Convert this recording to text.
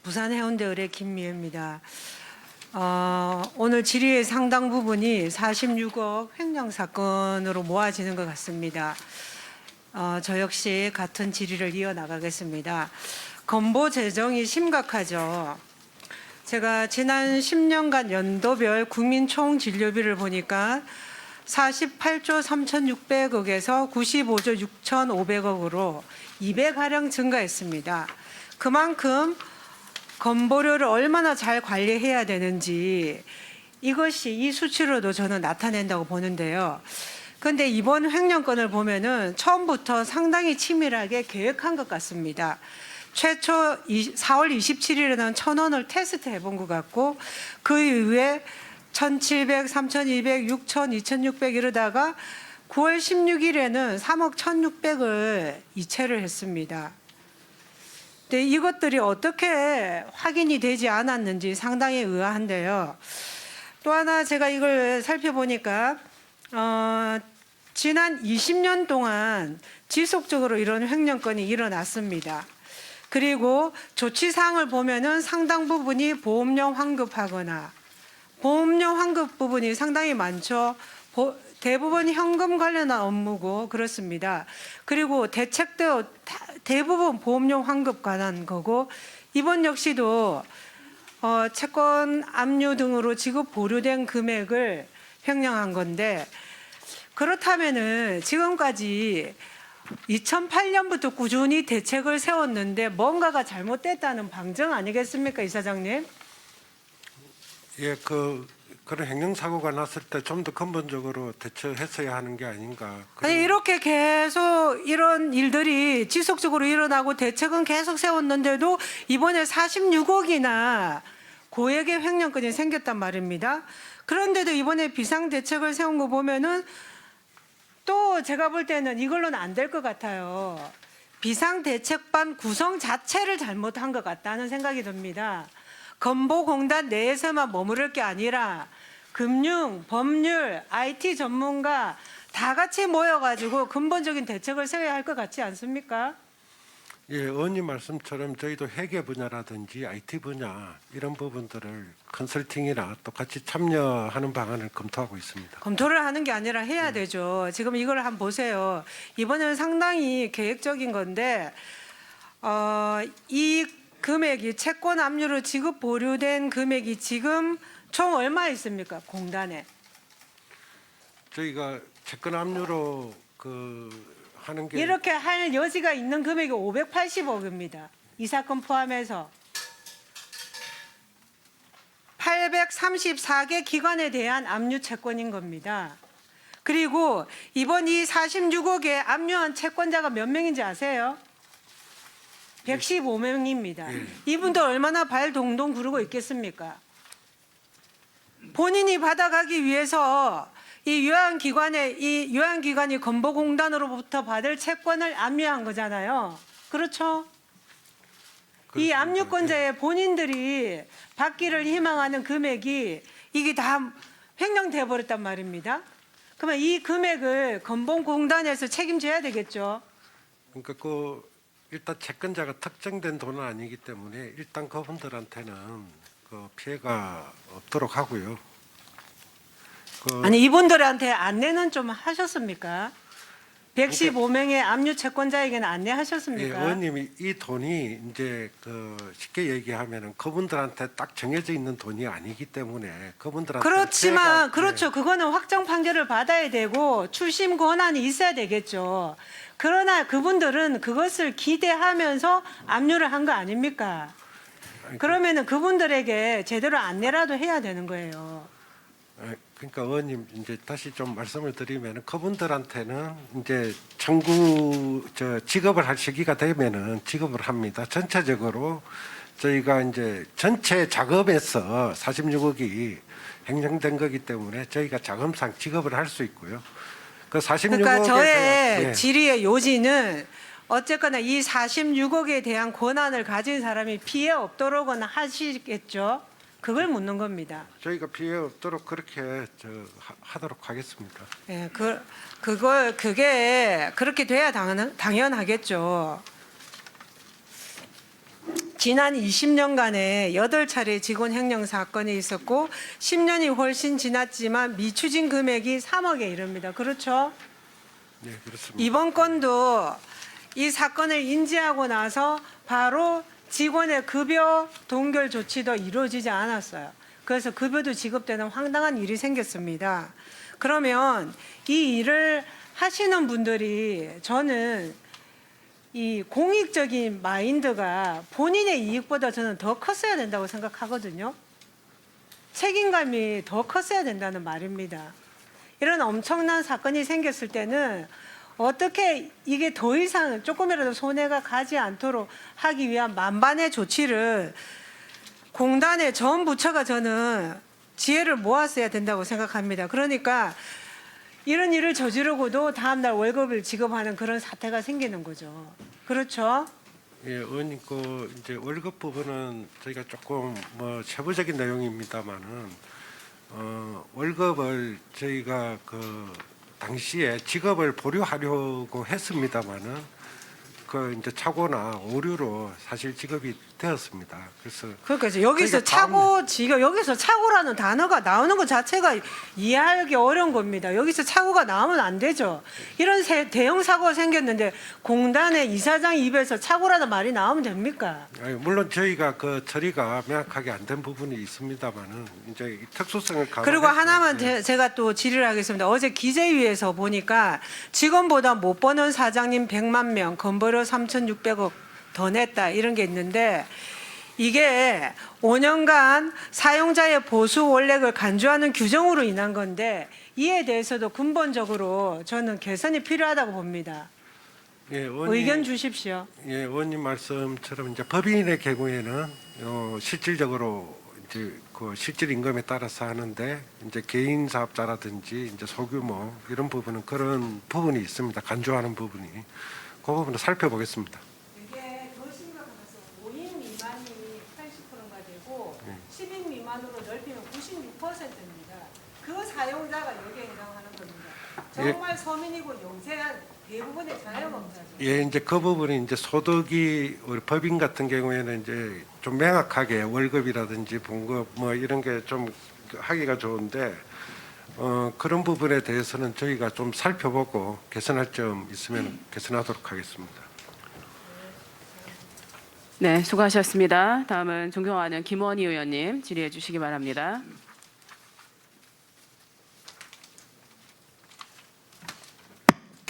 부산 해운대 의뢰 김미애입니다. 오늘 질의의 상당 부분이 46억 횡령 사건으로 모아지는 것 같습니다. 저 역시 같은 질의를 이어나가겠습니다. 건보 재정이 심각하죠. 제가 지난 10년간 연도별 국민 총 진료비를 보니까 48조 3,600억에서 95조 6,500억으로 200가량 증가했습니다. 그만큼 건보료를 얼마나 잘 관리해야 되는지 이것이 이 수치로도 저는 나타낸다고 보는데요. 그런데 이번 횡령건을 보면은 처음부터 상당히 치밀하게 계획한 것 같습니다. 최초 4월 27일에는 1,000원을 테스트 해본 것 같고 그 이후에 1,700, 3,200, 6,000, 2,600 이러다가 9월 16일에는 3억 1,600을 이체를 했습니다. 근데 이것들이 어떻게 확인이 되지 않았는지 상당히 의아한데요. 또 하나 제가 이걸 살펴보니까 지난 20년 동안 지속적으로 이런 횡령건이 일어났습니다. 그리고 조치사항을 보면은 상당 부분이 보험료 환급하거나 보험료 환급 부분이 상당히 많죠. 대부분 현금 관련한 업무고 그렇습니다. 그리고 대책도 대부분 보험료 환급 관한 거고 이번 역시도 채권 압류 등으로 지급 보류된 금액을 횡령한 건데 그렇다면은 지금까지 2008년부터 꾸준히 대책을 세웠는데 뭔가가 잘못됐다는 방증 아니겠습니까, 이사장님? 예, 그런 횡령 사고가 났을 때 좀 더 근본적으로 대처했어야 하는 게 아닌가. 아니 이렇게 계속 이런 일들이 지속적으로 일어나고 대책은 계속 세웠는데도 이번에 46억이나 고액의 횡령건이 생겼단 말입니다. 그런데도 이번에 비상대책을 세운 거 보면은 또 제가 볼 때는 이걸로는 안 될 것 같아요. 비상대책반 구성 자체를 잘못한 것 같다는 생각이 듭니다. 건보공단 내에서만 머무를 게 아니라 금융, 법률, IT 전문가 다 같이 모여가지고 근본적인 대책을 세워야 할 것 같지 않습니까? 예, 의원님 말씀처럼 저희도 회계 분야라든지 IT 분야 이런 부분들을 컨설팅이나 똑같이 참여하는 방안을 검토하고 있습니다. 검토를 하는 게 아니라 해야 되죠. 지금 이걸 한번 보세요. 이번에는 상당히 계획적인 건데 이 금액이 채권 압류로 지급 보류된 금액이 지금 총 얼마 있습니까? 공단에. 저희가 채권 압류로 하는 게 이렇게 할 여지가 있는 금액이 580억입니다. 이 사건 포함해서 834개 기관에 대한 압류 채권인 겁니다. 그리고 이번 이 46억에 압류한 채권자가 몇 명인지 아세요? 115명입니다. 이분들 얼마나 발 동동 구르고 있겠습니까? 본인이 받아가기 위해서 이 요양기관이 건보공단으로부터 받을 채권을 압류한 거잖아요. 그렇죠? 이 그렇습니다. 압류권자의 본인들이 받기를 희망하는 금액이 이게 다 횡령돼 버렸단 말입니다. 그러면 이 금액을 건보공단에서 책임져야 되겠죠. 그러니까 일단 채권자가 특정된 돈은 아니기 때문에 일단 그분들한테는 피해가 없도록 하고요. 아니 이분들한테 안내는 좀 하셨습니까? 115명의 압류 채권자에게는 예, 안내하셨습니까? 의원님이 이 돈이 이제 쉽게 얘기하면은 그분들한테 딱 정해져 있는 돈이 아니기 때문에 그분들한테 그렇지만 피해가- 그렇죠. 그거는 확정 판결을 받아야 되고 출심 권한이 있어야 되겠죠. 그러나 그분들은 그것을 기대하면서 압류를 한 거 아닙니까? 그러면은 그분들에게 제대로 안내라도 해야 되는 거예요. 그러니까 의원님 이제 다시 좀 말씀을 드리면 그분들한테는 이제 지급을 할 시기가 되면은 지급을 합니다. 전체적으로 저희가 이제 전체 자금에서 46억이 횡령된 거기 때문에 저희가 자금상 지급을 할 수 있고요. 그 46억에 그러니까 저의 예. 질의의 요지는 어쨌거나 이 46억에 대한 권한을 가진 사람이 피해 없도록은 하시겠죠. 그걸 묻는 겁니다. 저희가 피해 없도록 그렇게 하도록 하겠습니다. 예, 그게 그렇게 돼야 당연하겠죠. 지난 20년간에 8차례 직원 횡령 사건이 있었고 10년이 훨씬 지났지만 미추진 금액이 3억에 이릅니다. 그렇죠? 네, 그렇습니다. 이번 건도 이 사건을 인지하고 나서 바로 직원의 급여 동결 조치도 이루어지지 않았어요. 그래서 급여도 지급되는 황당한 일이 생겼습니다. 그러면 이 일을 하시는 분들이 저는 이 공익적인 마인드가 본인의 이익보다 저는 더 컸어야 된다고 생각하거든요. 책임감이 더 컸어야 된다는 말입니다. 이런 엄청난 사건이 생겼을 때는 어떻게 이게 더 이상 조금이라도 손해가 가지 않도록 하기 위한 만반의 조치를 공단의 전 부처가 저는 지혜를 모았어야 된다고 생각합니다. 그러니까 이런 일을 저지르고도 다음날 월급을 지급하는 그런 사태가 생기는 거죠. 그렇죠? 예, 의원님 그 이제 월급 부분은 저희가 조금 뭐 세부적인 내용입니다만은 월급을 저희가 그 당시에 직업을 보류하려고 했습니다만은 그 이제 착오나 오류로 사실 직업이 되었습니다. 그래서 그러니까 이제 여기서 저희가 다음- 여기서 착오라는 단어가 나오는 것 자체가 이해하기 어려운 겁니다. 여기서 착오가 나오면 안 되죠. 이런 대형 사고가 생겼는데 공단의 이사장 입에서 착오라는 말이 나오면 됩니까? 아니, 물론 저희가 그 처리가 명확하게 안 된 부분이 있습니다만은 이제 이 특수성을 그리고 감안해서 하나만 예. 제가 또 질의를 하겠습니다. 어제 기재위에서 보니까 직원보다 못 버는 사장님 100만 명, 건보료 3,600억 더 냈다 이런 게 있는데 이게 5년간 사용자의 보수 원칙을 간주하는 규정으로 인한 건데 이에 대해서도 근본적으로 저는 개선이 필요하다고 봅니다. 예, 의원님, 의견 주십시오. 예, 의원님 말씀처럼 이제 법인의 경우에는 실질적으로 이제 그 실질 임금에 따라서 하는데 이제 개인 사업자라든지 이제 소규모 이런 부분은 그런 부분이 있습니다. 간주하는 부분이 그 부분을 살펴보겠습니다. 이게 더 심각해서 5인 미만이 80%가 되고 네. 10인 미만으로 넓히면 96%입니다. 그 사용자가 여기에 해당하는 겁니다. 정말 서민이고 영세한 대부분의 자영업자죠. 예, 이제 그 부분이 이제 소득이 우리 법인 같은 경우에는 이제 좀 명확하게 월급이라든지 봉급 뭐 이런 게 좀 하기가 좋은데 그런 부분에 대해서는 저희가 좀 살펴보고 개선할 점 있으면 개선하도록 하겠습니다. 네, 수고하셨습니다. 다음은 존경하는 김원희 의원님 질의해 주시기 바랍니다.